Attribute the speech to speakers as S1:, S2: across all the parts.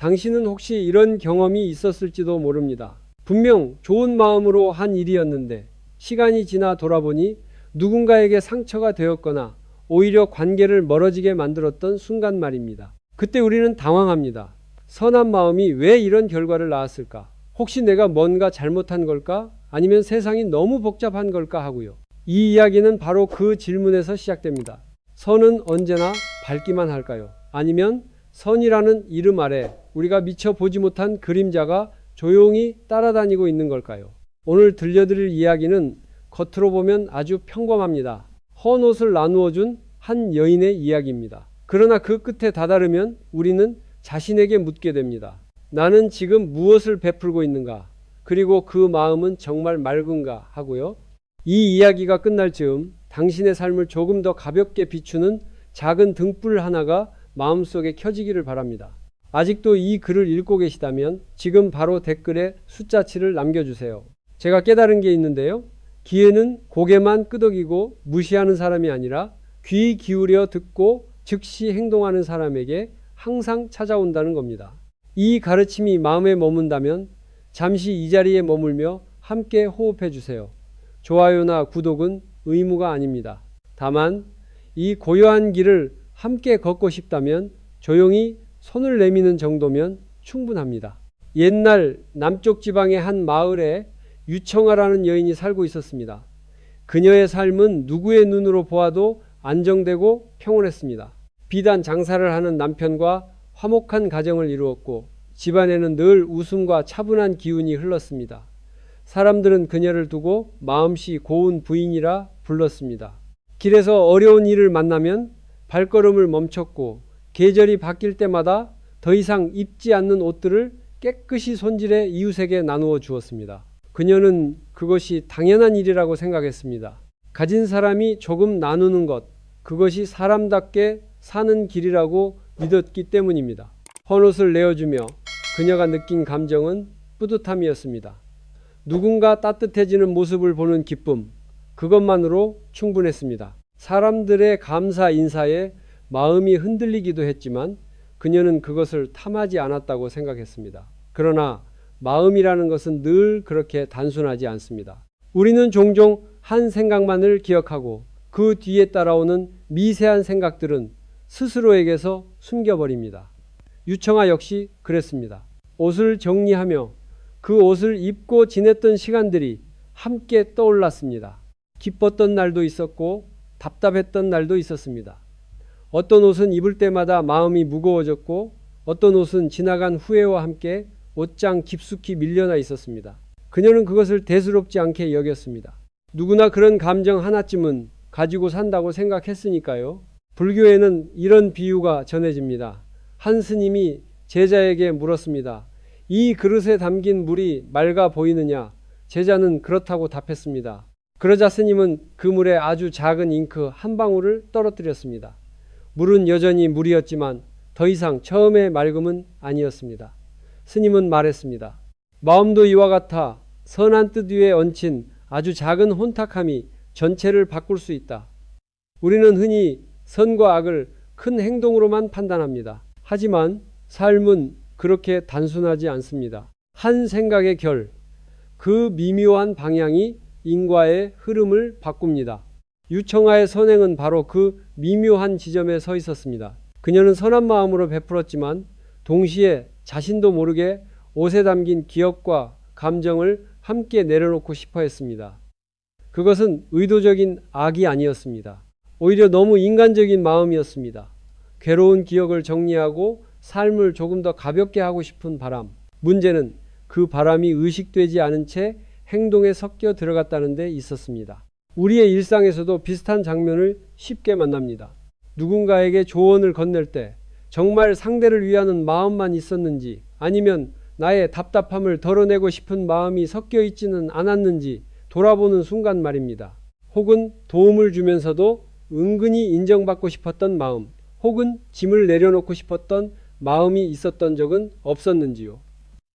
S1: 당신은 혹시 이런 경험이 있었을지도 모릅니다. 분명 좋은 마음으로 한 일이었는데 시간이 지나 돌아보니 누군가에게 상처가 되었거나 오히려 관계를 멀어지게 만들었던 순간 말입니다. 그때 우리는 당황합니다. 선한 마음이 왜 이런 결과를 낳았을까? 혹시 내가 뭔가 잘못한 걸까? 아니면 세상이 너무 복잡한 걸까 하고요. 이 이야기는 바로 그 질문에서 시작됩니다. 선은 언제나 밝기만 할까요? 아니면 선이라는 이름 아래 우리가 미처 보지 못한 그림자가 조용히 따라다니고 있는 걸까요? 오늘 들려드릴 이야기는 겉으로 보면 아주 평범합니다. 헌 옷을 나누어 준 한 여인의 이야기입니다. 그러나 그 끝에 다다르면 우리는 자신에게 묻게 됩니다. 나는 지금 무엇을 베풀고 있는가? 그리고 그 마음은 정말 맑은가? 하고요. 이 이야기가 끝날 즈음 당신의 삶을 조금 더 가볍게 비추는 작은 등불 하나가 마음속에 켜지기를 바랍니다. 아직도 이 글을 읽고 계시다면 지금 바로 댓글에 숫자치를 남겨주세요. 제가 깨달은 게 있는데요. 기회는 고개만 끄덕이고 무시하는 사람이 아니라 귀 기울여 듣고 즉시 행동하는 사람에게 항상 찾아온다는 겁니다. 이 가르침이 마음에 머문다면 잠시 이 자리에 머물며 함께 호흡해 주세요. 좋아요나 구독은 의무가 아닙니다. 다만 이 고요한 길을 함께 걷고 싶다면 조용히 손을 내미는 정도면 충분합니다. 옛날 남쪽 지방의 한 마을에 유청아라는 여인이 살고 있었습니다. 그녀의 삶은 누구의 눈으로 보아도 안정되고 평온했습니다. 비단 장사를 하는 남편과 화목한 가정을 이루었고 집안에는 늘 웃음과 차분한 기운이 흘렀습니다. 사람들은 그녀를 두고 마음씨 고운 부인이라 불렀습니다. 길에서 어려운 일을 만나면 발걸음을 멈췄고 계절이 바뀔 때마다 더 이상 입지 않는 옷들을 깨끗이 손질해 이웃에게 나누어 주었습니다. 그녀는 그것이 당연한 일이라고 생각했습니다. 가진 사람이 조금 나누는 것, 그것이 사람답게 사는 길이라고 믿었기 때문입니다. 헌옷을 내어주며 그녀가 느낀 감정은 뿌듯함이었습니다. 누군가 따뜻해지는 모습을 보는 기쁨, 그것만으로 충분했습니다. 사람들의 감사 인사에 마음이 흔들리기도 했지만 그녀는 그것을 탐하지 않았다고 생각했습니다. 그러나 마음이라는 것은 늘 그렇게 단순하지 않습니다. 우리는 종종 한 생각만을 기억하고 그 뒤에 따라오는 미세한 생각들은 스스로에게서 숨겨버립니다. 유청아 역시 그랬습니다. 옷을 정리하며 그 옷을 입고 지냈던 시간들이 함께 떠올랐습니다. 기뻤던 날도 있었고 답답했던 날도 있었습니다. 어떤 옷은 입을 때마다 마음이 무거워졌고 어떤 옷은 지나간 후회와 함께 옷장 깊숙이 밀려나 있었습니다. 그녀는 그것을 대수롭지 않게 여겼습니다. 누구나 그런 감정 하나쯤은 가지고 산다고 생각했으니까요. 불교에는 이런 비유가 전해집니다. 한 스님이 제자에게 물었습니다. 이 그릇에 담긴 물이 맑아 보이느냐? 제자는 그렇다고 답했습니다. 그러자 스님은 그 물에 아주 작은 잉크 한 방울을 떨어뜨렸습니다. 물은 여전히 물이었지만 더 이상 처음의 맑음은 아니었습니다. 스님은 말했습니다. 마음도 이와 같아 선한 뜻 위에 얹힌 아주 작은 혼탁함이 전체를 바꿀 수 있다. 우리는 흔히 선과 악을 큰 행동으로만 판단합니다. 하지만 삶은 그렇게 단순하지 않습니다. 한 생각의 결, 그 미묘한 방향이 인과의 흐름을 바꿉니다. 유청아의 선행은 바로 그 미묘한 지점에 서 있었습니다. 그녀는 선한 마음으로 베풀었지만 동시에 자신도 모르게 옷에 담긴 기억과 감정을 함께 내려놓고 싶어 했습니다. 그것은 의도적인 악이 아니었습니다. 오히려 너무 인간적인 마음이었습니다. 괴로운 기억을 정리하고 삶을 조금 더 가볍게 하고 싶은 바람. 문제는 그 바람이 의식되지 않은 채 행동에 섞여 들어갔다는 데 있었습니다. 우리의 일상에서도 비슷한 장면을 쉽게 만납니다. 누군가에게 조언을 건넬 때 정말 상대를 위하는 마음만 있었는지 아니면 나의 답답함을 덜어내고 싶은 마음이 섞여 있지는 않았는지 돌아보는 순간 말입니다. 혹은 도움을 주면서도 은근히 인정받고 싶었던 마음, 혹은 짐을 내려놓고 싶었던 마음이 있었던 적은 없었는지요.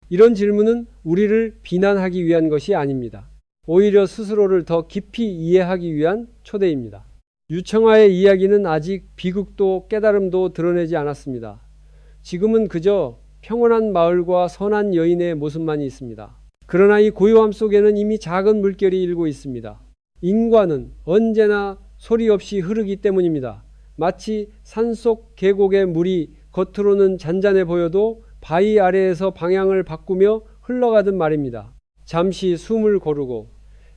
S1: 이런 질문은 우리를 비난하기 위한 것이 아닙니다. 오히려 스스로를 더 깊이 이해하기 위한 초대입니다. 유청아의 이야기는 아직 비극도 깨달음도 드러내지 않았습니다. 지금은 그저 평온한 마을과 선한 여인의 모습만이 있습니다. 그러나 이 고요함 속에는 이미 작은 물결이 일고 있습니다. 인과는 언제나 소리 없이 흐르기 때문입니다. 마치 산속 계곡의 물이 겉으로는 잔잔해 보여도 바위 아래에서 방향을 바꾸며 흘러가듯 말입니다. 잠시 숨을 고르고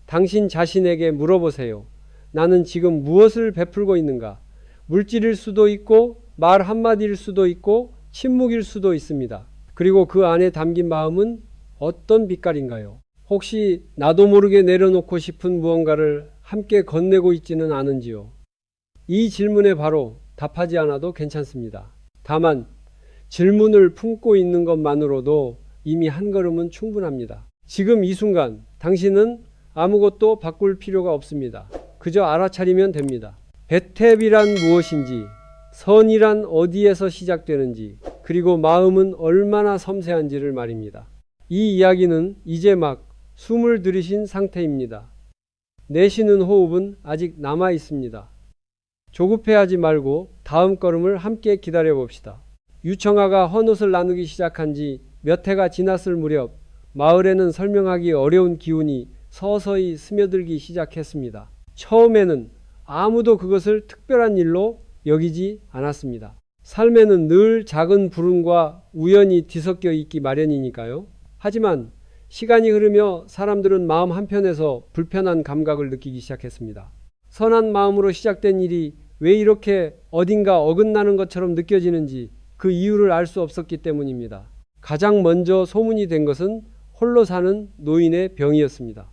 S1: 당신 자신에게 물어보세요. 나는 지금 무엇을 베풀고 있는가? 물질일 수도 있고 말 한마디일 수도 있고 침묵일 수도 있습니다. 그리고 그 안에 담긴 마음은 어떤 빛깔인가요? 혹시 나도 모르게 내려놓고 싶은 무언가를 함께 건네고 있지는 않은지요? 이 질문에 바로 답하지 않아도 괜찮습니다. 다만 질문을 품고 있는 것만으로도 이미 한 걸음은 충분합니다. 지금 이 순간 당신은 아무것도 바꿀 필요가 없습니다. 그저 알아차리면 됩니다. 배탭이란 무엇인지, 선이란 어디에서 시작되는지, 그리고 마음은 얼마나 섬세한지를 말입니다. 이 이야기는 이제 막 숨을 들이신 상태입니다. 내쉬는 호흡은 아직 남아 있습니다. 조급해하지 말고 다음 걸음을 함께 기다려 봅시다. 유청아가 헌옷을 나누기 시작한 지 몇 해가 지났을 무렵 마을에는 설명하기 어려운 기운이 서서히 스며들기 시작했습니다. 처음에는 아무도 그것을 특별한 일로 여기지 않았습니다. 삶에는 늘 작은 불운과 우연이 뒤섞여 있기 마련이니까요. 하지만 시간이 흐르며 사람들은 마음 한편에서 불편한 감각을 느끼기 시작했습니다. 선한 마음으로 시작된 일이 왜 이렇게 어딘가 어긋나는 것처럼 느껴지는지 그 이유를 알 수 없었기 때문입니다. 가장 먼저 소문이 된 것은 홀로 사는 노인의 병이었습니다.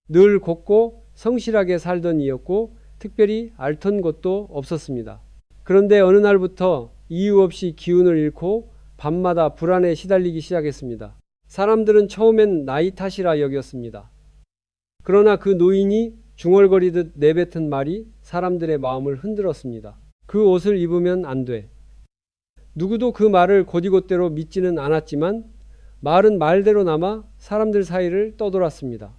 S1: 늘 곱고 성실하게 살던 이였고 특별히 앓던 것도 없었습니다. 그런데 어느 날부터 이유 없이 기운을 잃고 밤마다 불안에 시달리기 시작했습니다. 사람들은 처음엔 나이 탓이라 여겼습니다. 그러나 그 노인이 중얼거리듯 내뱉은 말이 사람들의 마음을 흔들었습니다. 그 옷을 입으면 안 돼. 누구도 그 말을 곧이곧대로 믿지는 않았지만 말은 말대로 남아 사람들 사이를 떠돌았습니다.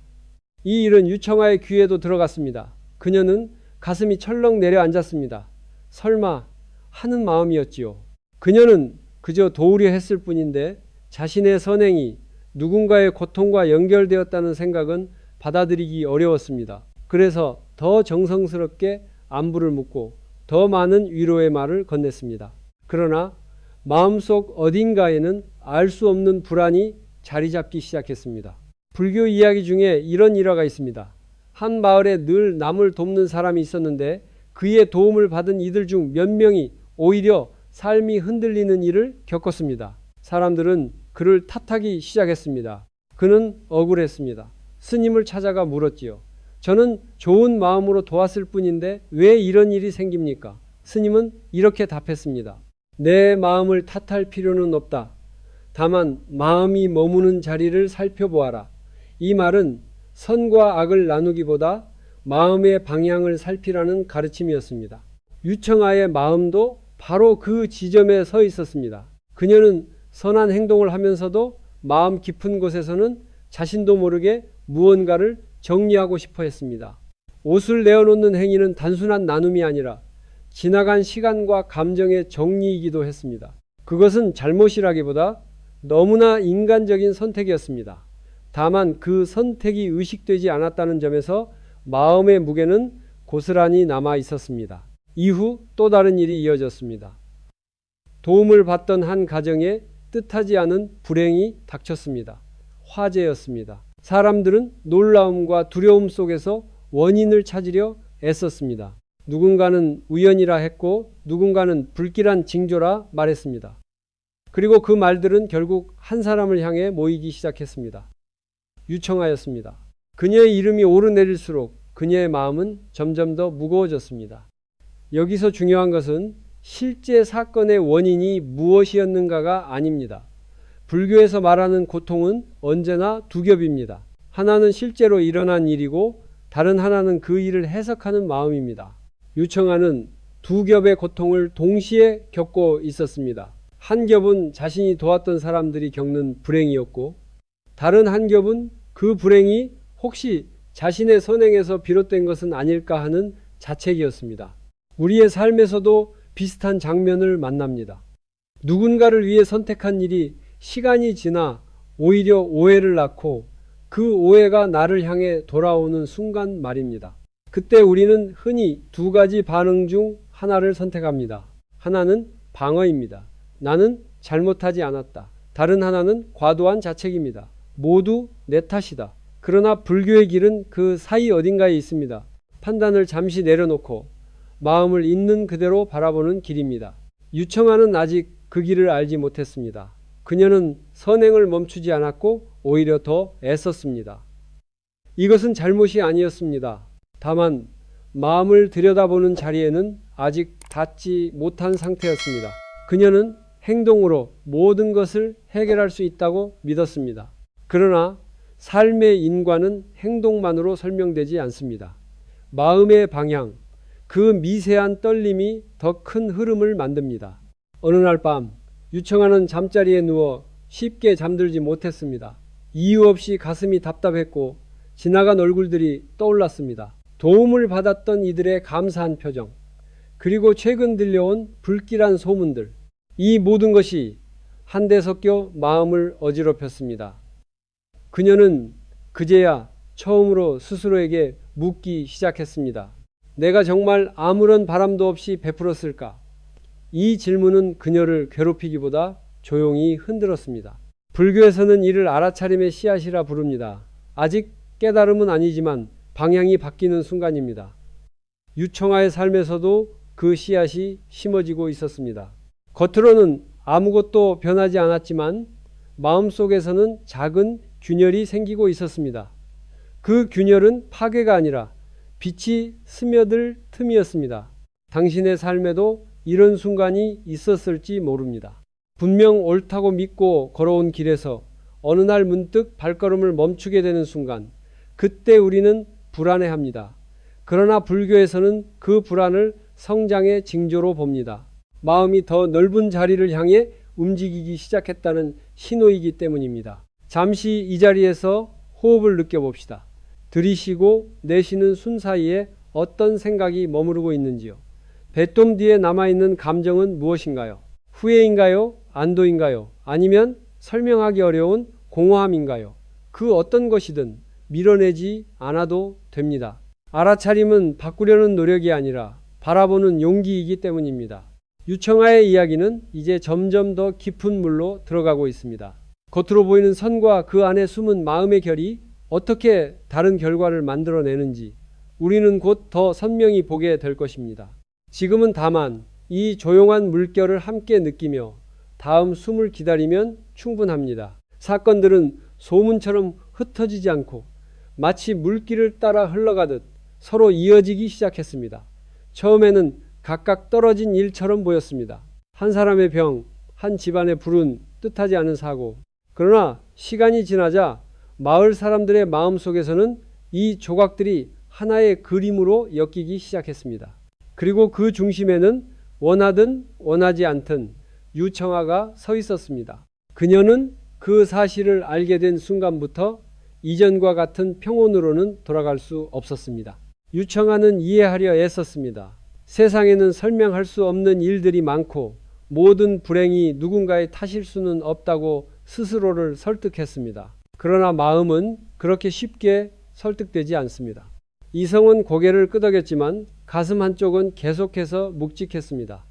S1: 이 일은 유청아의 귀에도 들어갔습니다. 그녀는 가슴이 철렁 내려앉았습니다. 설마 하는 마음이었지요. 그녀는 그저 도우려 했을 뿐인데 자신의 선행이 누군가의 고통과 연결되었다는 생각은 받아들이기 어려웠습니다. 그래서 더 정성스럽게 안부를 묻고 더 많은 위로의 말을 건넸습니다. 그러나 마음속 어딘가에는 알 수 없는 불안이 자리 잡기 시작했습니다. 불교 이야기 중에 이런 일화가 있습니다. 한 마을에 늘 남을 돕는 사람이 있었는데 그의 도움을 받은 이들 중 몇 명이 오히려 삶이 흔들리는 일을 겪었습니다. 사람들은 그를 탓하기 시작했습니다. 그는 억울했습니다. 스님을 찾아가 물었지요. 저는 좋은 마음으로 도왔을 뿐인데 왜 이런 일이 생깁니까? 스님은 이렇게 답했습니다. 내 마음을 탓할 필요는 없다. 다만 마음이 머무는 자리를 살펴보아라. 이 말은 선과 악을 나누기보다 마음의 방향을 살피라는 가르침이었습니다. 유청아의 마음도 바로 그 지점에 서 있었습니다. 그녀는 선한 행동을 하면서도 마음 깊은 곳에서는 자신도 모르게 무언가를 정리하고 싶어 했습니다. 옷을 내어놓는 행위는 단순한 나눔이 아니라 지나간 시간과 감정의 정리이기도 했습니다. 그것은 잘못이라기보다 너무나 인간적인 선택이었습니다. 다만 그 선택이 의식되지 않았다는 점에서 마음의 무게는 고스란히 남아 있었습니다. 이후 또 다른 일이 이어졌습니다. 도움을 받던 한 가정에 뜻하지 않은 불행이 닥쳤습니다. 화재였습니다. 사람들은 놀라움과 두려움 속에서 원인을 찾으려 애썼습니다. 누군가는 우연이라 했고 누군가는 불길한 징조라 말했습니다. 그리고 그 말들은 결국 한 사람을 향해 모이기 시작했습니다. 유청아였습니다. 그녀의 이름이 오르내릴수록 그녀의 마음은 점점 더 무거워졌습니다. 여기서 중요한 것은 실제 사건의 원인이 무엇이었는가가 아닙니다. 불교에서 말하는 고통은 언제나 두 겹입니다. 하나는 실제로 일어난 일이고 다른 하나는 그 일을 해석하는 마음입니다. 유청아는 두 겹의 고통을 동시에 겪고 있었습니다. 한 겹은 자신이 도왔던 사람들이 겪는 불행이었고 다른 한 겹은 그 불행이 혹시 자신의 선행에서 비롯된 것은 아닐까 하는 자책이었습니다. 우리의 삶에서도 비슷한 장면을 만납니다. 누군가를 위해 선택한 일이 시간이 지나 오히려 오해를 낳고 그 오해가 나를 향해 돌아오는 순간 말입니다. 그때 우리는 흔히 두 가지 반응 중 하나를 선택합니다. 하나는 방어입니다. 나는 잘못하지 않았다. 다른 하나는 과도한 자책입니다. 모두 내 탓이다. 그러나 불교의 길은 그 사이 어딘가에 있습니다. 판단을 잠시 내려놓고 마음을 있는 그대로 바라보는 길입니다. 유청아는 아직 그 길을 알지 못했습니다. 그녀는 선행을 멈추지 않았고 오히려 더 애썼습니다. 이것은 잘못이 아니었습니다. 다만 마음을 들여다보는 자리에는 아직 닿지 못한 상태였습니다. 그녀는 행동으로 모든 것을 해결할 수 있다고 믿었습니다. 그러나 삶의 인과는 행동만으로 설명되지 않습니다. 마음의 방향, 그 미세한 떨림이 더 큰 흐름을 만듭니다. 어느 날 밤 유청아는 잠자리에 누워 쉽게 잠들지 못했습니다. 이유 없이 가슴이 답답했고 지나간 얼굴들이 떠올랐습니다. 도움을 받았던 이들의 감사한 표정, 그리고 최근 들려온 불길한 소문들, 이 모든 것이 한데 섞여 마음을 어지럽혔습니다. 그녀는 그제야 처음으로 스스로에게 묻기 시작했습니다. 내가 정말 아무런 바람도 없이 베풀었을까? 이 질문은 그녀를 괴롭히기보다 조용히 흔들었습니다. 불교에서는 이를 알아차림의 씨앗이라 부릅니다. 아직 깨달음은 아니지만 방향이 바뀌는 순간입니다. 유청아의 삶에서도 그 씨앗이 심어지고 있었습니다. 겉으로는 아무것도 변하지 않았지만 마음속에서는 작은 균열이 생기고 있었습니다. 그 균열은 파괴가 아니라 빛이 스며들 틈이었습니다. 당신의 삶에도 이런 순간이 있었을지 모릅니다. 분명 옳다고 믿고 걸어온 길에서 어느 날 문득 발걸음을 멈추게 되는 순간, 그때 우리는 불안해합니다. 그러나 불교에서는 그 불안을 성장의 징조로 봅니다. 마음이 더 넓은 자리를 향해 움직이기 시작했다는 신호이기 때문입니다. 잠시 이 자리에서 호흡을 느껴봅시다. 들이쉬고 내쉬는 숨 사이에 어떤 생각이 머무르고 있는지요. 배꼽 뒤에 남아있는 감정은 무엇인가요? 후회인가요? 안도인가요? 아니면 설명하기 어려운 공허함인가요? 그 어떤 것이든 밀어내지 않아도 됩니다. 알아차림은 바꾸려는 노력이 아니라 바라보는 용기이기 때문입니다. 유청아의 이야기는 이제 점점 더 깊은 물로 들어가고 있습니다. 겉으로 보이는 선과 그 안에 숨은 마음의 결이 어떻게 다른 결과를 만들어내는지 우리는 곧 더 선명히 보게 될 것입니다. 지금은 다만 이 조용한 물결을 함께 느끼며 다음 숨을 기다리면 충분합니다. 사건들은 소문처럼 흩어지지 않고 마치 물길을 따라 흘러가듯 서로 이어지기 시작했습니다. 처음에는 각각 떨어진 일처럼 보였습니다. 한 사람의 병, 한 집안의 불운, 뜻하지 않은 사고. 그러나 시간이 지나자 마을 사람들의 마음속에서는 이 조각들이 하나의 그림으로 엮이기 시작했습니다. 그리고 그 중심에는 원하든 원하지 않든 유청아가 서 있었습니다. 그녀는 그 사실을 알게 된 순간부터 이전과 같은 평온으로는 돌아갈 수 없었습니다. 유청아는 이해하려 애썼습니다. 세상에는 설명할 수 없는 일들이 많고 모든 불행이 누군가의 탓일 수는 없다고 스스로를 설득했습니다. 그러나 마음은 그렇게 쉽게 설득되지 않습니다. 이성은 고개를 끄덕였지만 가슴 한쪽은 계속해서 묵직했습니다.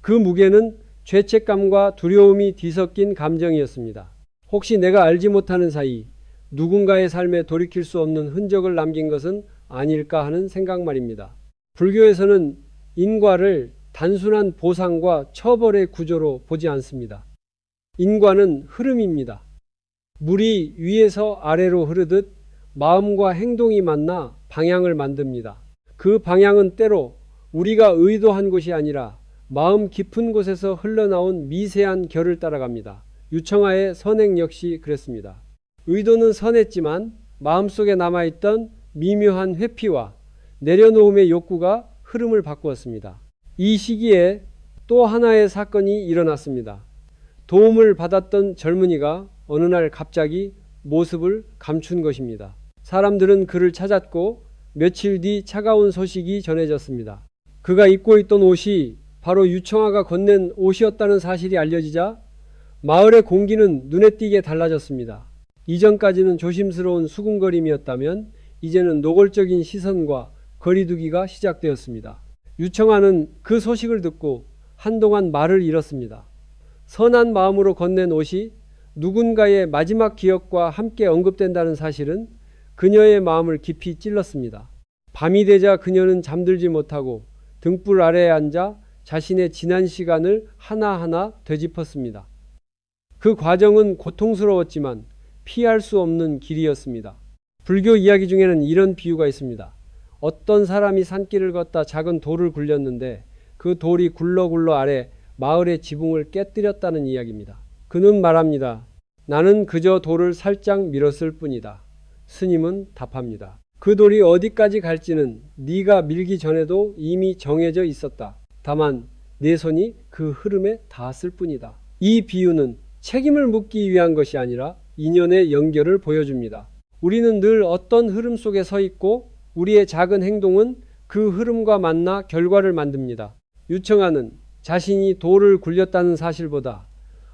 S1: 그 무게는 죄책감과 두려움이 뒤섞인 감정이었습니다. 혹시 내가 알지 못하는 사이 누군가의 삶에 돌이킬 수 없는 흔적을 남긴 것은 아닐까 하는 생각 말입니다. 불교에서는 인과를 단순한 보상과 처벌의 구조로 보지 않습니다. 인과는 흐름입니다. 물이 위에서 아래로 흐르듯 마음과 행동이 만나 방향을 만듭니다. 그 방향은 때로 우리가 의도한 곳이 아니라 마음 깊은 곳에서 흘러나온 미세한 결을 따라갑니다. 유청아의 선행 역시 그랬습니다. 의도는 선했지만 마음속에 남아있던 미묘한 회피와 내려놓음의 욕구가 흐름을 바꾸었습니다. 이 시기에 또 하나의 사건이 일어났습니다. 도움을 받았던 젊은이가 어느 날 갑자기 모습을 감춘 것입니다. 사람들은 그를 찾았고 며칠 뒤 차가운 소식이 전해졌습니다. 그가 입고 있던 옷이 바로 유청아가 건넨 옷이었다는 사실이 알려지자 마을의 공기는 눈에 띄게 달라졌습니다. 이전까지는 조심스러운 수군거림이었다면 이제는 노골적인 시선과 거리두기가 시작되었습니다. 유청아는 그 소식을 듣고 한동안 말을 잃었습니다. 선한 마음으로 건넨 옷이 누군가의 마지막 기억과 함께 언급된다는 사실은 그녀의 마음을 깊이 찔렀습니다. 밤이 되자 그녀는 잠들지 못하고 등불 아래에 앉아 자신의 지난 시간을 하나하나 되짚었습니다. 그 과정은 고통스러웠지만 피할 수 없는 길이었습니다. 불교 이야기 중에는 이런 비유가 있습니다. 어떤 사람이 산길을 걷다 작은 돌을 굴렸는데 그 돌이 굴러굴러 아래 마을의 지붕을 깨뜨렸다는 이야기입니다. 그는 말합니다. 나는 그저 돌을 살짝 밀었을 뿐이다. 스님은 답합니다. 그 돌이 어디까지 갈지는 네가 밀기 전에도 이미 정해져 있었다. 다만 내 손이 그 흐름에 닿았을 뿐이다. 이 비유는 책임을 묻기 위한 것이 아니라 인연의 연결을 보여줍니다. 우리는 늘 어떤 흐름 속에 서 있고 우리의 작은 행동은 그 흐름과 만나 결과를 만듭니다. 유청아는 자신이 돌을 굴렸다는 사실보다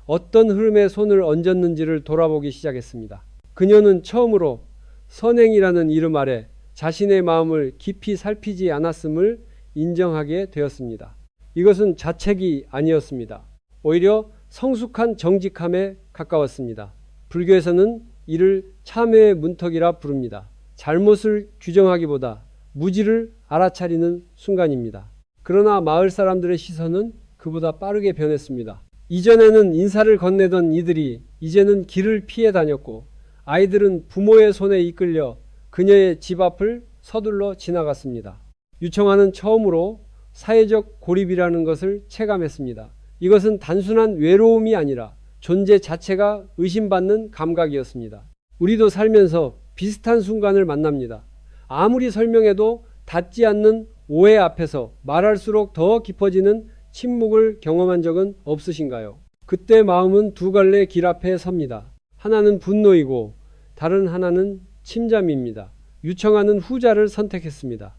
S1: 어떤 흐름에 손을 얹었는지를 돌아보기 시작했습니다. 그녀는 처음으로 선행이라는 이름 아래 자신의 마음을 깊이 살피지 않았음을 인정하게 되었습니다. 이것은 자책이 아니었습니다. 오히려 성숙한 정직함에 가까웠습니다. 불교에서는 이를 참회의 문턱이라 부릅니다. 잘못을 규정하기보다 무지를 알아차리는 순간입니다. 그러나 마을 사람들의 시선은 그보다 빠르게 변했습니다. 이전에는 인사를 건네던 이들이 이제는 길을 피해 다녔고 아이들은 부모의 손에 이끌려 그녀의 집 앞을 서둘러 지나갔습니다. 유청아는 처음으로 사회적 고립이라는 것을 체감했습니다. 이것은 단순한 외로움이 아니라 존재 자체가 의심받는 감각이었습니다. 우리도 살면서 비슷한 순간을 만납니다. 아무리 설명해도 닿지 않는 오해 앞에서 말할수록 더 깊어지는 침묵을 경험한 적은 없으신가요? 그때 마음은 두 갈래 길 앞에 섭니다. 하나는 분노이고 다른 하나는 침잠입니다. 유청아는 후자를 선택했습니다.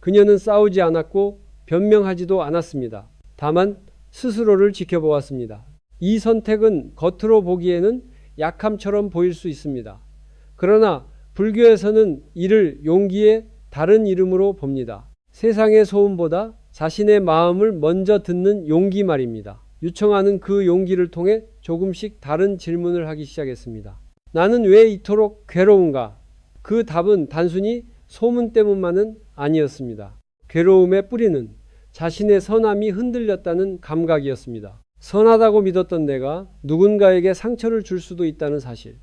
S1: 그녀는 싸우지 않았고 변명하지도 않았습니다. 다만 스스로를 지켜보았습니다. 이 선택은 겉으로 보기에는 약함처럼 보일 수 있습니다. 그러나 불교에서는 이를 용기의 다른 이름으로 봅니다. 세상의 소음보다 자신의 마음을 먼저 듣는 용기 말입니다. 유청아는 그 용기를 통해 조금씩 다른 질문을 하기 시작했습니다. 나는 왜 이토록 괴로운가? 그 답은 단순히 소문 때문만은 아니었습니다. 괴로움의 뿌리는 자신의 선함이 흔들렸다는 감각이었습니다. 선하다고 믿었던 내가 누군가에게 상처를 줄 수도 있다는 사실.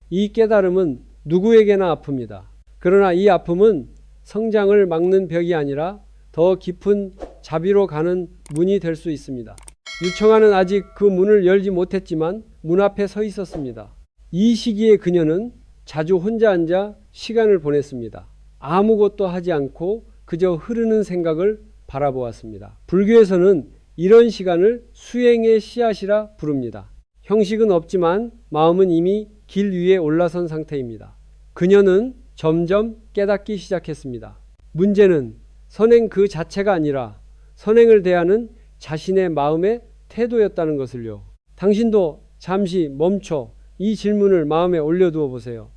S1: 이 깨달음은 누구에게나 아픕니다. 그러나 이 아픔은 성장을 막는 벽이 아니라 더 깊은 자비로 가는 문이 될 수 있습니다. 유청아는 아직 그 문을 열지 못했지만 문 앞에 서 있었습니다. 이 시기에 그녀는 자주 혼자 앉아 시간을 보냈습니다. 아무것도 하지 않고 그저 흐르는 생각을 바라보았습니다. 불교에서는 이런 시간을 수행의 씨앗이라 부릅니다. 형식은 없지만 마음은 이미 길 위에 올라선 상태입니다. 그녀는 점점 깨닫기 시작했습니다. 문제는 선행 그 자체가 아니라 선행을 대하는 자신의 마음의 태도였다는 것을요. 당신도 잠시 멈춰 이 질문을 마음에 올려두어 보세요.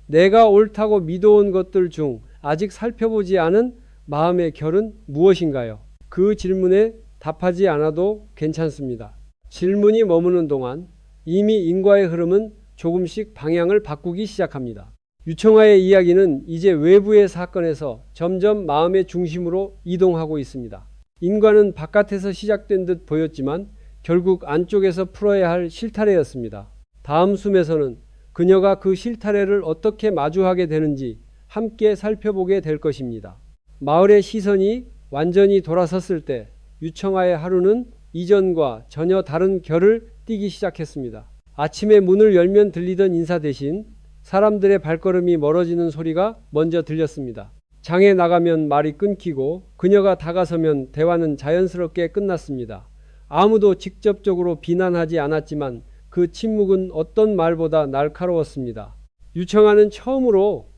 S1: 내가 옳다고 믿어온 것들 중 아직 살펴보지 않은 마음의 결은 무엇인가요? 그 질문에 답하지 않아도 괜찮습니다. 질문이 머무는 동안 이미 인과의 흐름은 조금씩 방향을 바꾸기 시작합니다. 유청아의 이야기는 이제 외부의 사건에서 점점 마음의 중심으로 이동하고 있습니다. 인과는 바깥에서 시작된 듯 보였지만 결국 안쪽에서 풀어야 할 실타래였습니다. 다음 숨에서는 그녀가 그 실타래를 어떻게 마주하게 되는지 함께 살펴보게 될 것입니다. 마을의 시선이 완전히 돌아섰을 때 유청아의 하루는 이전과 전혀 다른 결을 띠기 시작했습니다. 아침에 문을 열면 들리던 인사 대신 사람들의 발걸음이 멀어지는 소리가 먼저 들렸습니다. 장에 나가면 말이 끊기고 그녀가 다가서면 대화는 자연스럽게 끝났습니다. 아무도 직접적으로 비난하지 않았지만 그 침묵은 어떤 말보다 날카로웠습니다. 유청아는 처음으로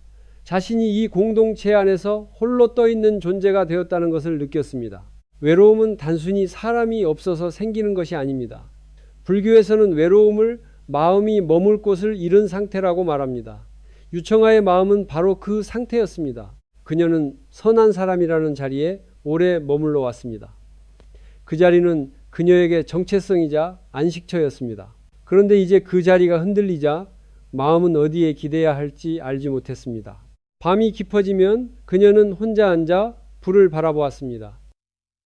S1: 자신이 이 공동체 안에서 홀로 떠 있는 존재가 되었다는 것을 느꼈습니다. 외로움은 단순히 사람이 없어서 생기는 것이 아닙니다. 불교에서는 외로움을 마음이 머물 곳을 잃은 상태라고 말합니다. 유청아의 마음은 바로 그 상태였습니다. 그녀는 선한 사람이라는 자리에 오래 머물러 왔습니다. 그 자리는 그녀에게 정체성이자 안식처였습니다. 그런데 이제 그 자리가 흔들리자 마음은 어디에 기대야 할지 알지 못했습니다. 밤이 깊어지면 그녀는 혼자 앉아 불을 바라보았습니다.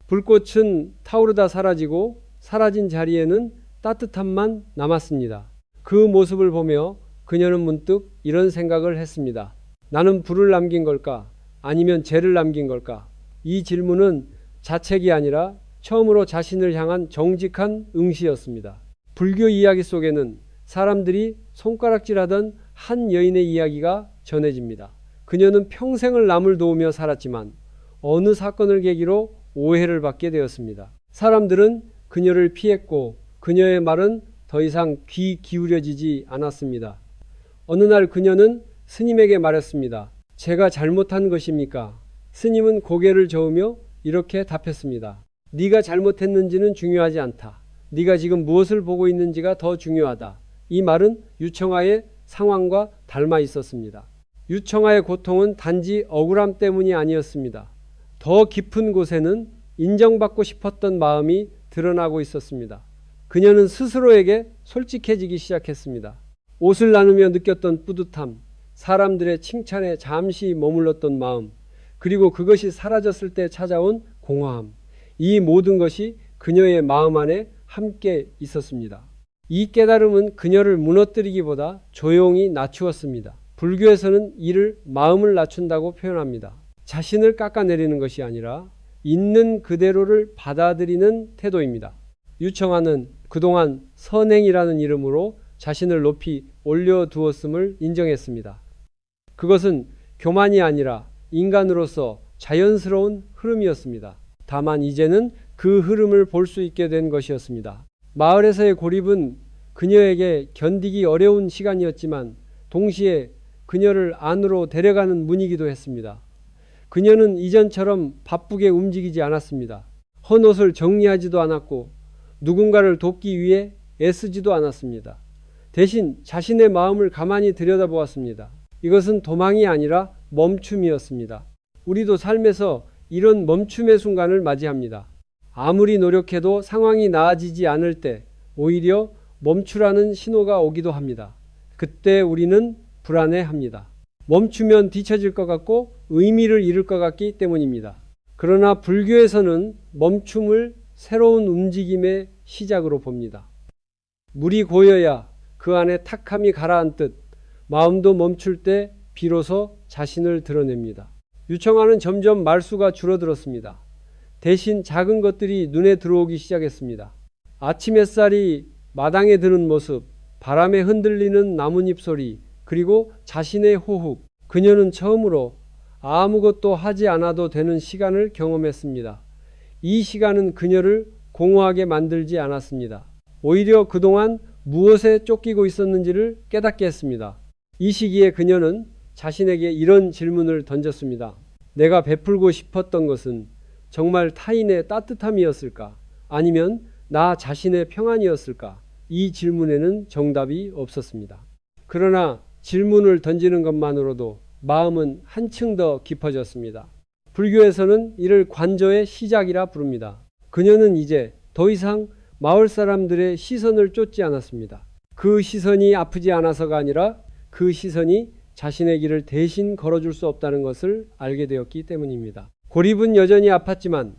S1: 불꽃은 타오르다 사라지고 사라진 자리에는 따뜻함만 남았습니다. 그 모습을 보며 그녀는 문득 이런 생각을 했습니다. 나는 불을 남긴 걸까? 아니면 죄를 남긴 걸까? 이 질문은 자책이 아니라 처음으로 자신을 향한 정직한 응시였습니다. 불교 이야기 속에는 사람들이 손가락질하던 한 여인의 이야기가 전해집니다. 그녀는 평생을 남을 도우며 살았지만 어느 사건을 계기로 오해를 받게 되었습니다. 사람들은 그녀를 피했고 그녀의 말은 더 이상 귀 기울여지지 않았습니다. 어느 날 그녀는 스님에게 말했습니다. 제가 잘못한 것입니까? 스님은 고개를 저으며 이렇게 답했습니다. 네가 잘못했는지는 중요하지 않다. 네가 지금 무엇을 보고 있는지가 더 중요하다. 이 말은 유청아의 상황과 닮아 있었습니다. 유청아의 고통은 단지 억울함 때문이 아니었습니다. 더 깊은 곳에는 인정받고 싶었던 마음이 드러나고 있었습니다. 그녀는 스스로에게 솔직해지기 시작했습니다. 옷을 나누며 느꼈던 뿌듯함, 사람들의 칭찬에 잠시 머물렀던 마음, 그리고 그것이 사라졌을 때 찾아온 공허함, 이 모든 것이 그녀의 마음 안에 함께 있었습니다. 이 깨달음은 그녀를 무너뜨리기보다 조용히 낮추었습니다. 불교에서는 이를 마음을 낮춘다고 표현합니다. 자신을 깎아내리는 것이 아니라 있는 그대로를 받아들이는 태도입니다. 유청아는 그동안 선행이라는 이름으로 자신을 높이 올려두었음을 인정했습니다. 그것은 교만이 아니라 인간으로서 자연스러운 흐름이었습니다. 다만 이제는 그 흐름을 볼 수 있게 된 것이었습니다. 마을에서의 고립은 그녀에게 견디기 어려운 시간이었지만 동시에 그녀를 안으로 데려가는 문이기도 했습니다. 그녀는 이전처럼 바쁘게 움직이지 않았습니다. 헌옷을 정리하지도 않았고 누군가를 돕기 위해 애쓰지도 않았습니다. 대신 자신의 마음을 가만히 들여다보았습니다. 이것은 도망이 아니라 멈춤이었습니다. 우리도 삶에서 이런 멈춤의 순간을 맞이합니다. 아무리 노력해도 상황이 나아지지 않을 때 오히려 멈추라는 신호가 오기도 합니다. 그때 우리는 불안해합니다. 멈추면 뒤처질 것 같고 의미를 잃을 것 같기 때문입니다. 그러나 불교에서는 멈춤을 새로운 움직임의 시작으로 봅니다. 물이 고여야 그 안에 탁함이 가라앉듯 마음도 멈출 때 비로소 자신을 드러냅니다. 유청아는 점점 말수가 줄어들었습니다. 대신 작은 것들이 눈에 들어오기 시작했습니다. 아침 햇살이 마당에 드는 모습, 바람에 흔들리는 나뭇잎 소리, 그리고 자신의 호흡. 그녀는 처음으로 아무것도 하지 않아도 되는 시간을 경험했습니다. 이 시간은 그녀를 공허하게 만들지 않았습니다. 오히려 그동안 무엇에 쫓기고 있었는지를 깨닫게 했습니다. 이 시기에 그녀는 자신에게 이런 질문을 던졌습니다. 내가 베풀고 싶었던 것은 정말 타인의 따뜻함이었을까? 아니면 나 자신의 평안이었을까? 이 질문에는 정답이 없었습니다. 그러나 질문을 던지는 것만으로도 마음은 한층 더 깊어졌습니다. 불교에서는 이를 관조의 시작이라 부릅니다. 그녀는 이제 더 이상 마을 사람들의 시선을 쫓지 않았습니다. 그 시선이 아프지 않아서가 아니라 그 시선이 자신의 길을 대신 걸어줄 수 없다는 것을 알게 되었기 때문입니다. 고립은 여전히 아팠지만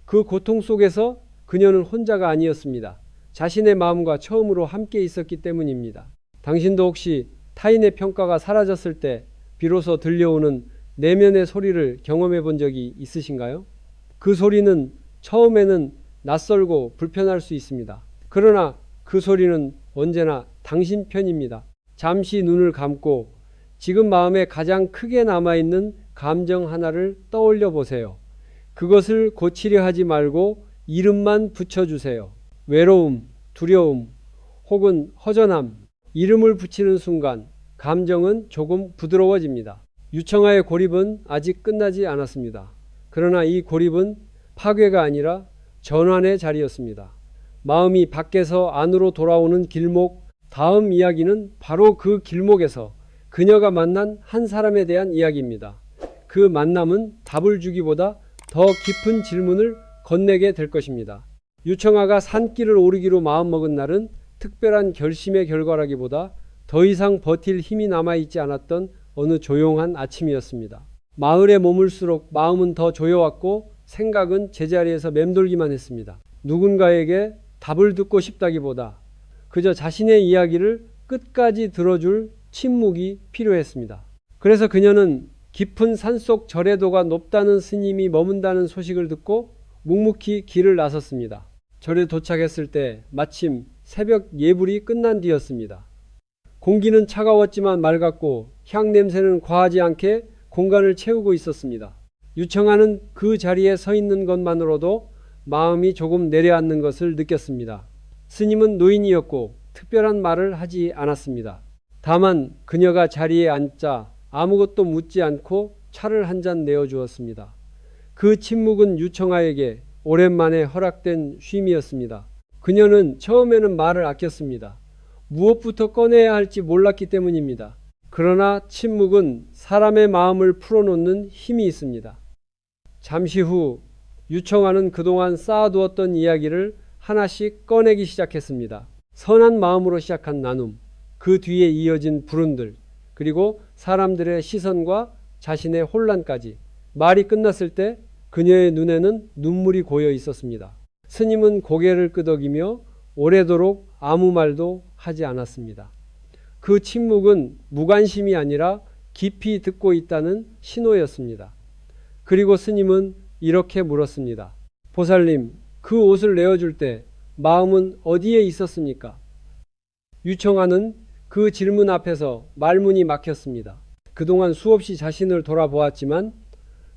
S1: 그 고통 속에서 그녀는 혼자가 아니었습니다. 자신의 마음과 처음으로 함께 있었기 때문입니다. 당신도 혹시 타인의 평가가 사라졌을 때 비로소 들려오는 내면의 소리를 경험해 본 적이 있으신가요? 그 소리는 처음에는 낯설고 불편할 수 있습니다. 그러나 그 소리는 언제나 당신 편입니다. 잠시 눈을 감고 지금 마음에 가장 크게 남아있는 감정 하나를 떠올려 보세요. 그것을 고치려 하지 말고 이름만 붙여주세요. 외로움, 두려움, 혹은 허전함, 이름을 붙이는 순간 감정은 조금 부드러워집니다. 유청아의 고립은 아직 끝나지 않았습니다. 그러나 이 고립은 파괴가 아니라 전환의 자리였습니다. 마음이 밖에서 안으로 돌아오는 길목, 다음 이야기는 바로 그 길목에서 그녀가 만난 한 사람에 대한 이야기입니다. 그 만남은 답을 주기보다 더 깊은 질문을 건네게 될 것입니다. 유청아가 산길을 오르기로 마음먹은 날은 특별한 결심의 결과라기보다 더 이상 버틸 힘이 남아있지 않았던 어느 조용한 아침이었습니다. 마을에 머물수록 마음은 더 조여왔고 생각은 제자리에서 맴돌기만 했습니다. 누군가에게 답을 듣고 싶다기보다 그저 자신의 이야기를 끝까지 들어줄 침묵이 필요했습니다. 그래서 그녀는 깊은 산속 절에도가 높다는 스님이 머문다는 소식을 듣고 묵묵히 길을 나섰습니다. 절에 도착했을 때 마침 새벽 예불이 끝난 뒤였습니다. 공기는 차가웠지만 맑았고 향 냄새는 과하지 않게 공간을 채우고 있었습니다. 유청아는 그 자리에 서 있는 것만으로도 마음이 조금 내려앉는 것을 느꼈습니다. 스님은 노인이었고 특별한 말을 하지 않았습니다. 다만 그녀가 자리에 앉자 아무것도 묻지 않고 차를 한 잔 내어주었습니다. 그 침묵은 유청아에게 오랜만에 허락된 쉼이었습니다. 그녀는 처음에는 말을 아꼈습니다. 무엇부터 꺼내야 할지 몰랐기 때문입니다. 그러나 침묵은 사람의 마음을 풀어놓는 힘이 있습니다. 잠시 후 유청아는 그동안 쌓아두었던 이야기를 하나씩 꺼내기 시작했습니다. 선한 마음으로 시작한 나눔, 그 뒤에 이어진 불운들, 그리고 사람들의 시선과 자신의 혼란까지. 말이 끝났을 때 그녀의 눈에는 눈물이 고여 있었습니다. 스님은 고개를 끄덕이며 오래도록 아무 말도 하지 않았습니다. 그 침묵은 무관심이 아니라 깊이 듣고 있다는 신호였습니다. 그리고 스님은 이렇게 물었습니다. 보살님, 그 옷을 내어줄 때 마음은 어디에 있었습니까? 유청아는 그 질문 앞에서 말문이 막혔습니다. 그동안 수없이 자신을 돌아보았지만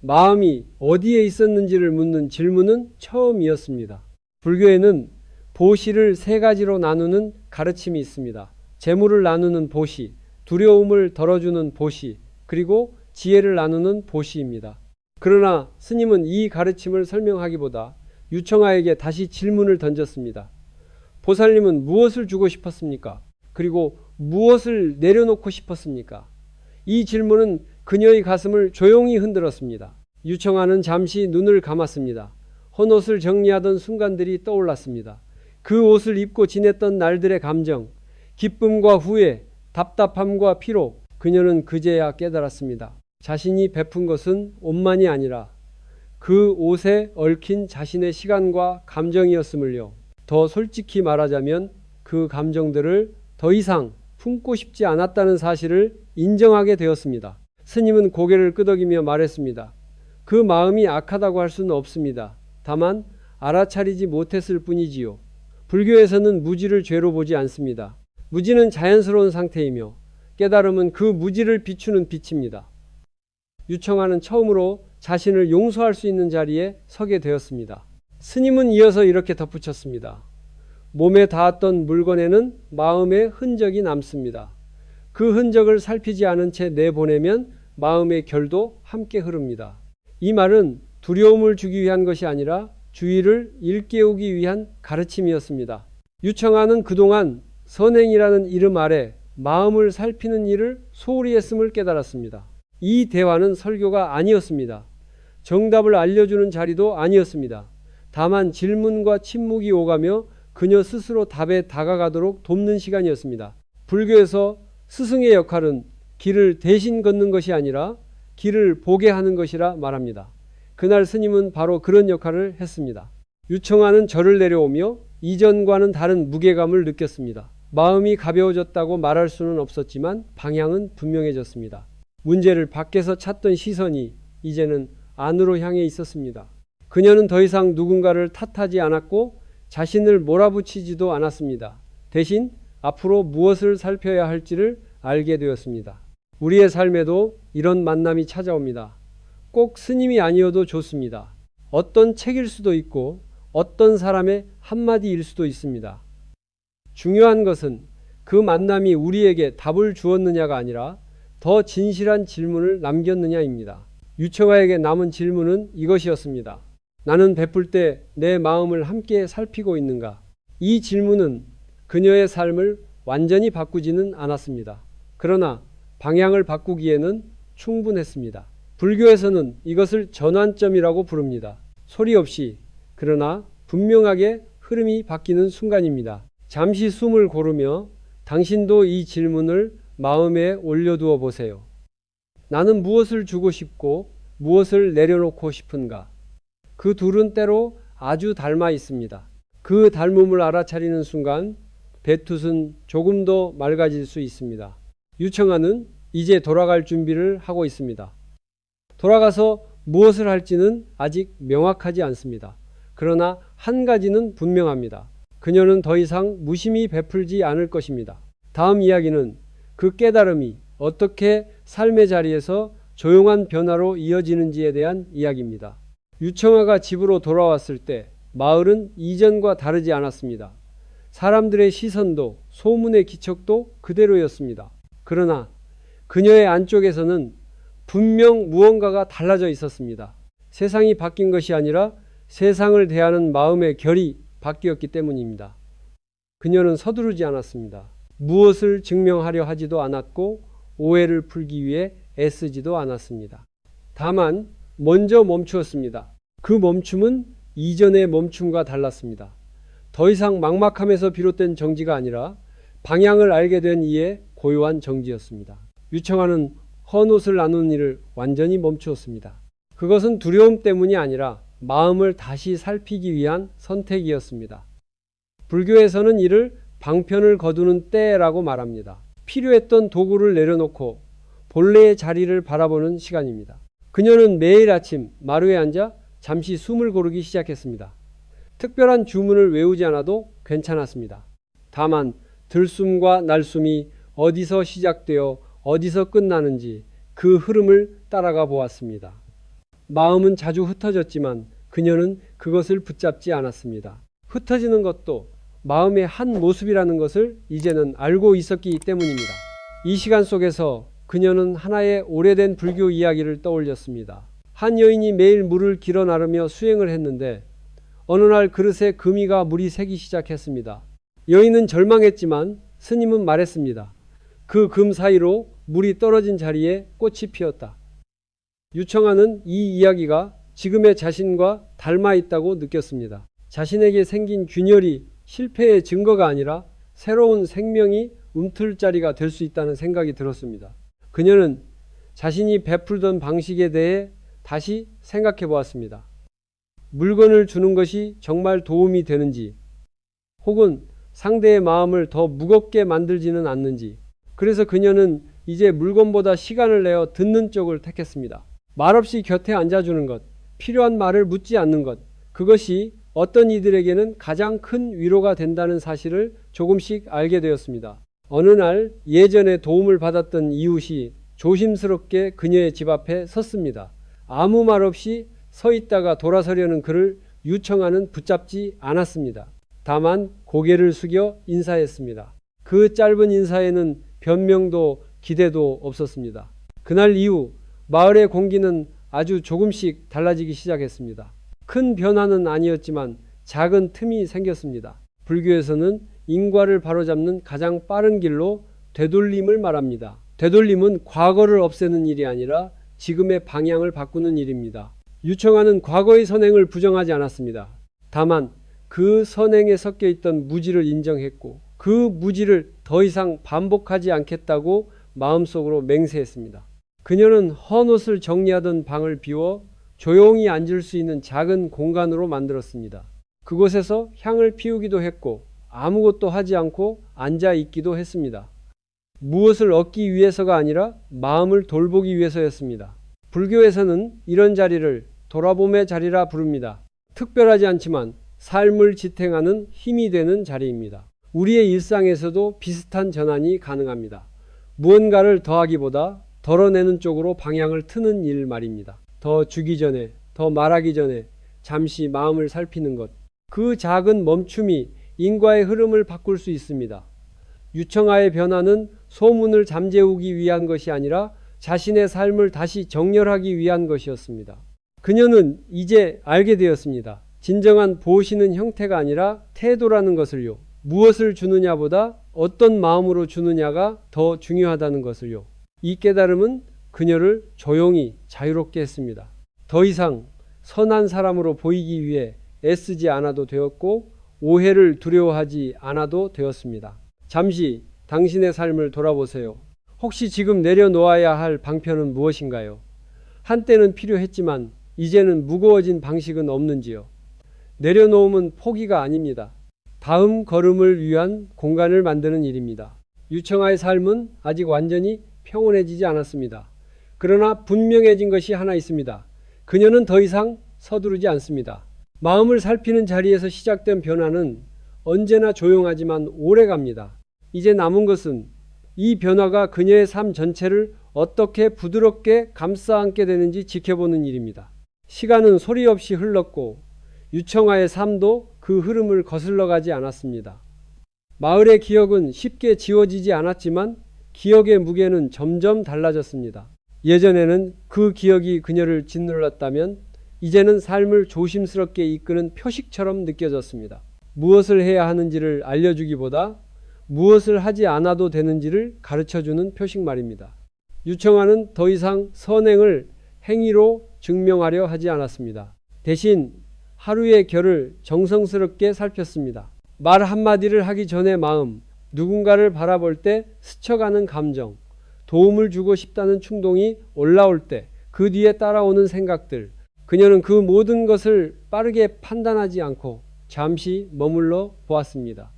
S1: 마음이 어디에 있었는지를 묻는 질문은 처음이었습니다. 불교에는 보시를 세 가지로 나누는 가르침이 있습니다. 재물을 나누는 보시, 두려움을 덜어주는 보시, 그리고 지혜를 나누는 보시입니다. 그러나 스님은 이 가르침을 설명하기보다 유청아에게 다시 질문을 던졌습니다. 보살님은 무엇을 주고 싶었습니까? 그리고 무엇을 내려놓고 싶었습니까? 이 질문은 그녀의 가슴을 조용히 흔들었습니다. 유청아는 잠시 눈을 감았습니다. 헌옷을 정리하던 순간들이 떠올랐습니다. 그 옷을 입고 지냈던 날들의 감정, 기쁨과 후회, 답답함과 피로. 그녀는 그제야 깨달았습니다. 자신이 베푼 것은 옷만이 아니라 그 옷에 얽힌 자신의 시간과 감정이었음을요. 더 솔직히 말하자면 그 감정들을 더 이상 품고 싶지 않았다는 사실을 인정하게 되었습니다. 스님은 고개를 끄덕이며 말했습니다. 그 마음이 악하다고 할 수는 없습니다. 다만 알아차리지 못했을 뿐이지요. 불교에서는 무지를 죄로 보지 않습니다. 무지는 자연스러운 상태이며 깨달음은 그 무지를 비추는 빛입니다. 유청아는 처음으로 자신을 용서할 수 있는 자리에 서게 되었습니다. 스님은 이어서 이렇게 덧붙였습니다. 몸에 닿았던 물건에는 마음의 흔적이 남습니다. 그 흔적을 살피지 않은 채 내보내면 마음의 결도 함께 흐릅니다. 이 말은 두려움을 주기 위한 것이 아니라 주의를 일깨우기 위한 가르침이었습니다. 유청아는 그동안 선행이라는 이름 아래 마음을 살피는 일을 소홀히 했음을 깨달았습니다. 이 대화는 설교가 아니었습니다. 정답을 알려주는 자리도 아니었습니다. 다만 질문과 침묵이 오가며 그녀 스스로 답에 다가가도록 돕는 시간이었습니다. 불교에서 스승의 역할은 길을 대신 걷는 것이 아니라 길을 보게 하는 것이라 말합니다. 그날 스님은 바로 그런 역할을 했습니다. 유청아는 절을 내려오며 이전과는 다른 무게감을 느꼈습니다. 마음이 가벼워졌다고 말할 수는 없었지만 방향은 분명해졌습니다. 문제를 밖에서 찾던 시선이 이제는 안으로 향해 있었습니다. 그녀는 더 이상 누군가를 탓하지 않았고 자신을 몰아붙이지도 않았습니다. 대신 앞으로 무엇을 살펴야 할지를 알게 되었습니다. 우리의 삶에도 이런 만남이 찾아옵니다. 꼭 스님이 아니어도 좋습니다. 어떤 책일 수도 있고 어떤 사람의 한마디일 수도 있습니다. 중요한 것은 그 만남이 우리에게 답을 주었느냐가 아니라 더 진실한 질문을 남겼느냐입니다. 유청아에게 남은 질문은 이것이었습니다. 나는 베풀 때 내 마음을 함께 살피고 있는가? 이 질문은 그녀의 삶을 완전히 바꾸지는 않았습니다. 그러나 방향을 바꾸기에는 충분했습니다. 불교에서는 이것을 전환점이라고 부릅니다. 소리 없이 그러나 분명하게 흐름이 바뀌는 순간입니다. 잠시 숨을 고르며 당신도 이 질문을 마음에 올려두어 보세요. 나는 무엇을 주고 싶고 무엇을 내려놓고 싶은가? 그 둘은 때로 아주 닮아 있습니다. 그 닮음을 알아차리는 순간 배텟은 조금 더 맑아질 수 있습니다. 유청아는 이제 돌아갈 준비를 하고 있습니다. 돌아가서 무엇을 할지는 아직 명확하지 않습니다. 그러나 한 가지는 분명합니다. 그녀는 더 이상 무심히 베풀지 않을 것입니다. 다음 이야기는 그 깨달음이 어떻게 삶의 자리에서 조용한 변화로 이어지는지에 대한 이야기입니다. 유청아가 집으로 돌아왔을 때 마을은 이전과 다르지 않았습니다. 사람들의 시선도 소문의 기척도 그대로였습니다. 그러나 그녀의 안쪽에서는 분명 무언가가 달라져 있었습니다. 세상이 바뀐 것이 아니라 세상을 대하는 마음의 결이 바뀌었기 때문입니다. 그녀는 서두르지 않았습니다. 무엇을 증명하려 하지도 않았고 오해를 풀기 위해 애쓰지도 않았습니다. 다만 먼저 멈추었습니다. 그 멈춤은 이전의 멈춤과 달랐습니다. 더 이상 막막함에서 비롯된 정지가 아니라 방향을 알게 된 이의 고요한 정지였습니다. 유청아는 헌옷을 나누는 일을 완전히 멈추었습니다. 그것은 두려움 때문이 아니라 마음을 다시 살피기 위한 선택이었습니다. 불교에서는 이를 방편을 거두는 때라고 말합니다. 필요했던 도구를 내려놓고 본래의 자리를 바라보는 시간입니다. 그녀는 매일 아침 마루에 앉아 잠시 숨을 고르기 시작했습니다. 특별한 주문을 외우지 않아도 괜찮았습니다. 다만 들숨과 날숨이 어디서 시작되어 어디서 끝나는지 그 흐름을 따라가 보았습니다. 마음은 자주 흩어졌지만 그녀는 그것을 붙잡지 않았습니다. 흩어지는 것도 마음의 한 모습이라는 것을 이제는 알고 있었기 때문입니다. 이 시간 속에서 그녀는 하나의 오래된 불교 이야기를 떠올렸습니다. 한 여인이 매일 물을 길어 나르며 수행을 했는데 어느 날 그릇에 금이가 물이 새기 시작했습니다. 여인은 절망했지만 스님은 말했습니다. 그 금 사이로 물이 떨어진 자리에 꽃이 피었다. 유청아는 이 이야기가 지금의 자신과 닮아 있다고 느꼈습니다. 자신에게 생긴 균열이 실패의 증거가 아니라 새로운 생명이 움틀자리가 될 수 있다는 생각이 들었습니다. 그녀는 자신이 베풀던 방식에 대해 다시 생각해 보았습니다. 물건을 주는 것이 정말 도움이 되는지, 혹은 상대의 마음을 더 무겁게 만들지는 않는지. 그래서 그녀는 이제 물건보다 시간을 내어 듣는 쪽을 택했습니다. 말없이 곁에 앉아주는 것, 필요한 말을 묻지 않는 것, 그것이 어떤 이들에게는 가장 큰 위로가 된다는 사실을 조금씩 알게 되었습니다. 어느 날 예전에 도움을 받았던 이웃이 조심스럽게 그녀의 집 앞에 섰습니다. 아무 말 없이 서 있다가 돌아서려는 그를 유청아는 붙잡지 않았습니다. 다만 고개를 숙여 인사했습니다. 그 짧은 인사에는 변명도 기대도 없었습니다. 그날 이후 마을의 공기는 아주 조금씩 달라지기 시작했습니다. 큰 변화는 아니었지만 작은 틈이 생겼습니다. 불교에서는 인과를 바로잡는 가장 빠른 길로 되돌림을 말합니다. 되돌림은 과거를 없애는 일이 아니라 지금의 방향을 바꾸는 일입니다. 유청아는 과거의 선행을 부정하지 않았습니다. 다만 그 선행에 섞여 있던 무지를 인정했고 그 무지를 더 이상 반복하지 않겠다고 마음속으로 맹세했습니다. 그녀는 헌옷을 정리하던 방을 비워 조용히 앉을 수 있는 작은 공간으로 만들었습니다. 그곳에서 향을 피우기도 했고 아무것도 하지 않고 앉아 있기도 했습니다. 무엇을 얻기 위해서가 아니라 마음을 돌보기 위해서였습니다. 불교에서는 이런 자리를 돌아봄의 자리라 부릅니다. 특별하지 않지만 삶을 지탱하는 힘이 되는 자리입니다. 우리의 일상에서도 비슷한 전환이 가능합니다. 무언가를 더하기보다 덜어내는 쪽으로 방향을 트는 일 말입니다. 더 주기 전에, 더 말하기 전에 잠시 마음을 살피는 것. 그 작은 멈춤이 인과의 흐름을 바꿀 수 있습니다. 유청아의 변화는 소문을 잠재우기 위한 것이 아니라 자신의 삶을 다시 정렬하기 위한 것이었습니다. 그녀는 이제 알게 되었습니다. 진정한 보시는 형태가 아니라 태도라는 것을요. 무엇을 주느냐보다 어떤 마음으로 주느냐가 더 중요하다는 것을요. 이 깨달음은 그녀를 조용히 자유롭게 했습니다. 더 이상 선한 사람으로 보이기 위해 애쓰지 않아도 되었고 오해를 두려워하지 않아도 되었습니다. 잠시 당신의 삶을 돌아보세요. 혹시 지금 내려놓아야 할 방편은 무엇인가요? 한때는 필요했지만 이제는 무거워진 방식은 없는지요? 내려놓음은 포기가 아닙니다. 다음 걸음을 위한 공간을 만드는 일입니다. 유청아의 삶은 아직 완전히 평온해지지 않았습니다. 그러나 분명해진 것이 하나 있습니다. 그녀는 더 이상 서두르지 않습니다. 마음을 살피는 자리에서 시작된 변화는 언제나 조용하지만 오래갑니다. 이제 남은 것은 이 변화가 그녀의 삶 전체를 어떻게 부드럽게 감싸 안게 되는지 지켜보는 일입니다. 시간은 소리 없이 흘렀고 유청아의 삶도 그 흐름을 거슬러 가지 않았습니다. 마을의 기억은 쉽게 지워지지 않았지만 기억의 무게는 점점 달라졌습니다. 예전에는 그 기억이 그녀를 짓눌렀다면 이제는 삶을 조심스럽게 이끄는 표식처럼 느껴졌습니다. 무엇을 해야 하는지를 알려주기보다 무엇을 하지 않아도 되는지를 가르쳐주는 표식 말입니다. 유청아는 더 이상 선행을 행위로 증명하려 하지 않았습니다. 대신 하루의 결을 정성스럽게 살폈습니다. 말 한마디를 하기 전의 마음, 누군가를 바라볼 때 스쳐가는 감정, 도움을 주고 싶다는 충동이 올라올 때 그 뒤에 따라오는 생각들, 그녀는 그 모든 것을 빠르게 판단하지 않고 잠시 머물러 보았습니다.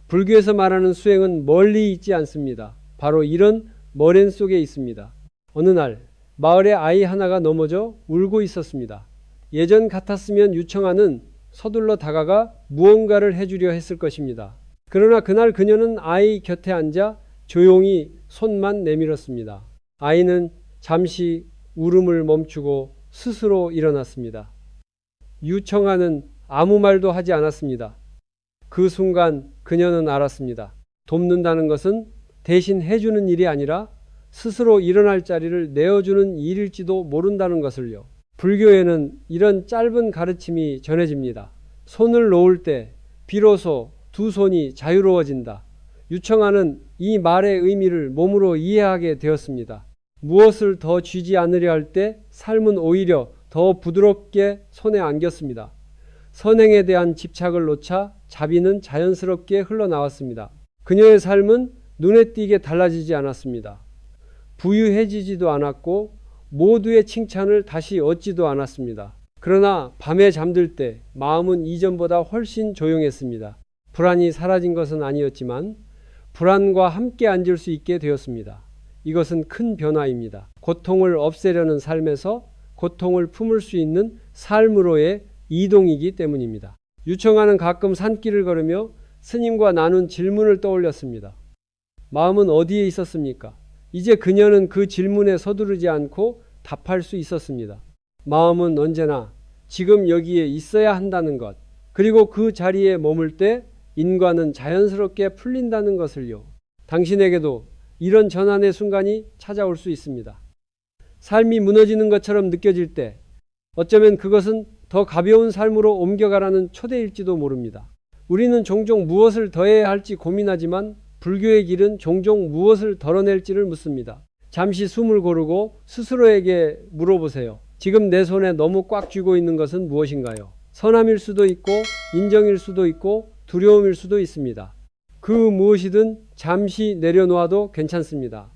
S1: 불교에서 말하는 수행은 멀리 있지 않습니다. 바로 이런 머렌 속에 있습니다. 어느 날 마을에 아이 하나가 넘어져 울고 있었습니다. 예전 같았으면 유청아는 서둘러 다가가 무언가를 해주려 했을 것입니다. 그러나 그날 그녀는 아이 곁에 앉아 조용히 손만 내밀었습니다. 아이는 잠시 울음을 멈추고 스스로 일어났습니다. 유청아는 아무 말도 하지 않았습니다. 그 순간 그녀는 알았습니다. 돕는다는 것은 대신 해주는 일이 아니라 스스로 일어날 자리를 내어주는 일일지도 모른다는 것을요. 불교에는 이런 짧은 가르침이 전해집니다. 손을 놓을 때 비로소 두 손이 자유로워진다. 유청아는 이 말의 의미를 몸으로 이해하게 되었습니다. 무엇을 더 쥐지 않으려 할 때 삶은 오히려 더 부드럽게 손에 안겼습니다. 선행에 대한 집착을 놓자 자비는 자연스럽게 흘러나왔습니다. 그녀의 삶은 눈에 띄게 달라지지 않았습니다. 부유해지지도 않았고 모두의 칭찬을 다시 얻지도 않았습니다. 그러나 밤에 잠들 때 마음은 이전보다 훨씬 조용했습니다. 불안이 사라진 것은 아니었지만 불안과 함께 앉을 수 있게 되었습니다. 이것은 큰 변화입니다. 고통을 없애려는 삶에서 고통을 품을 수 있는 삶으로의 이동이기 때문입니다. 유청아는 가끔 산길을 걸으며 스님과 나눈 질문을 떠올렸습니다. 마음은 어디에 있었습니까? 이제 그녀는 그 질문에 서두르지 않고 답할 수 있었습니다. 마음은 언제나 지금 여기에 있어야 한다는 것, 그리고 그 자리에 머물 때 인과는 자연스럽게 풀린다는 것을요. 당신에게도 이런 전환의 순간이 찾아올 수 있습니다. 삶이 무너지는 것처럼 느껴질 때 어쩌면 그것은 더 가벼운 삶으로 옮겨가라는 초대일지도 모릅니다. 우리는 종종 무엇을 더해야 할지 고민하지만 불교의 길은 종종 무엇을 덜어낼지를 묻습니다. 잠시 숨을 고르고 스스로에게 물어보세요. 지금 내 손에 너무 꽉 쥐고 있는 것은 무엇인가요? 선함일 수도 있고 인정일 수도 있고 두려움일 수도 있습니다. 그 무엇이든 잠시 내려놓아도 괜찮습니다.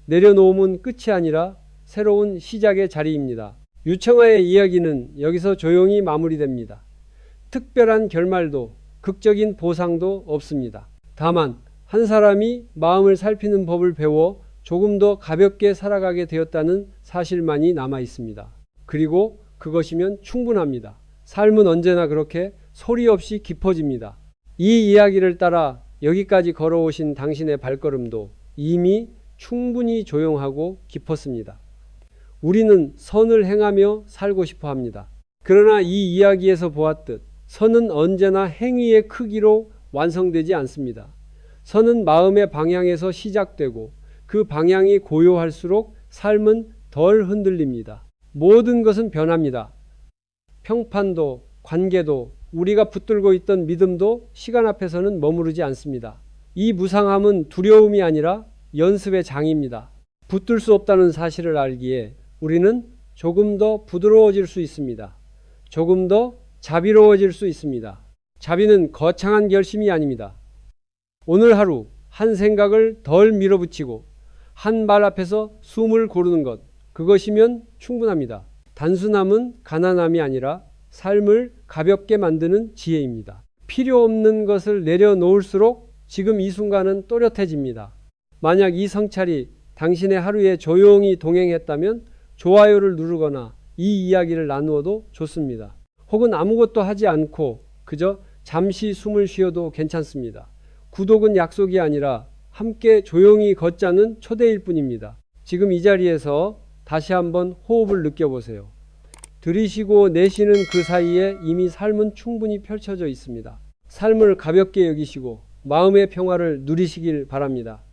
S1: 내려놓음은 끝이 아니라 새로운 시작의 자리입니다. 유청아의 이야기는 여기서 조용히 마무리됩니다. 특별한 결말도 극적인 보상도 없습니다. 다만 한 사람이 마음을 살피는 법을 배워 조금 더 가볍게 살아가게 되었다는 사실만이 남아 있습니다. 그리고 그것이면 충분합니다. 삶은 언제나 그렇게 소리 없이 깊어집니다. 이 이야기를 따라 여기까지 걸어오신 당신의 발걸음도 이미 충분히 조용하고 깊었습니다. 우리는 선을 행하며 살고 싶어 합니다. 그러나 이 이야기에서 보았듯 선은 언제나 행위의 크기로 완성되지 않습니다. 선은 마음의 방향에서 시작되고 그 방향이 고요할수록 삶은 덜 흔들립니다. 모든 것은 변합니다. 평판도, 관계도, 우리가 붙들고 있던 믿음도 시간 앞에서는 머무르지 않습니다. 이 무상함은 두려움이 아니라 연습의 장입니다. 붙들 수 없다는 사실을 알기에 우리는 조금 더 부드러워질 수 있습니다. 조금 더 자비로워질 수 있습니다. 자비는 거창한 결심이 아닙니다. 오늘 하루 한 생각을 덜 밀어붙이고 한 말 앞에서 숨을 고르는 것, 그것이면 충분합니다. 단순함은 가난함이 아니라 삶을 가볍게 만드는 지혜입니다. 필요 없는 것을 내려놓을수록 지금 이 순간은 또렷해집니다. 만약 이 성찰이 당신의 하루에 조용히 동행했다면 좋아요를 누르거나 이 이야기를 나누어도 좋습니다. 혹은 아무것도 하지 않고 그저 잠시 숨을 쉬어도 괜찮습니다. 구독은 약속이 아니라 함께 조용히 걷자는 초대일 뿐입니다. 지금 이 자리에서 다시 한번 호흡을 느껴보세요. 들이쉬고 내쉬는 그 사이에 이미 삶은 충분히 펼쳐져 있습니다. 삶을 가볍게 여기시고 마음의 평화를 누리시길 바랍니다.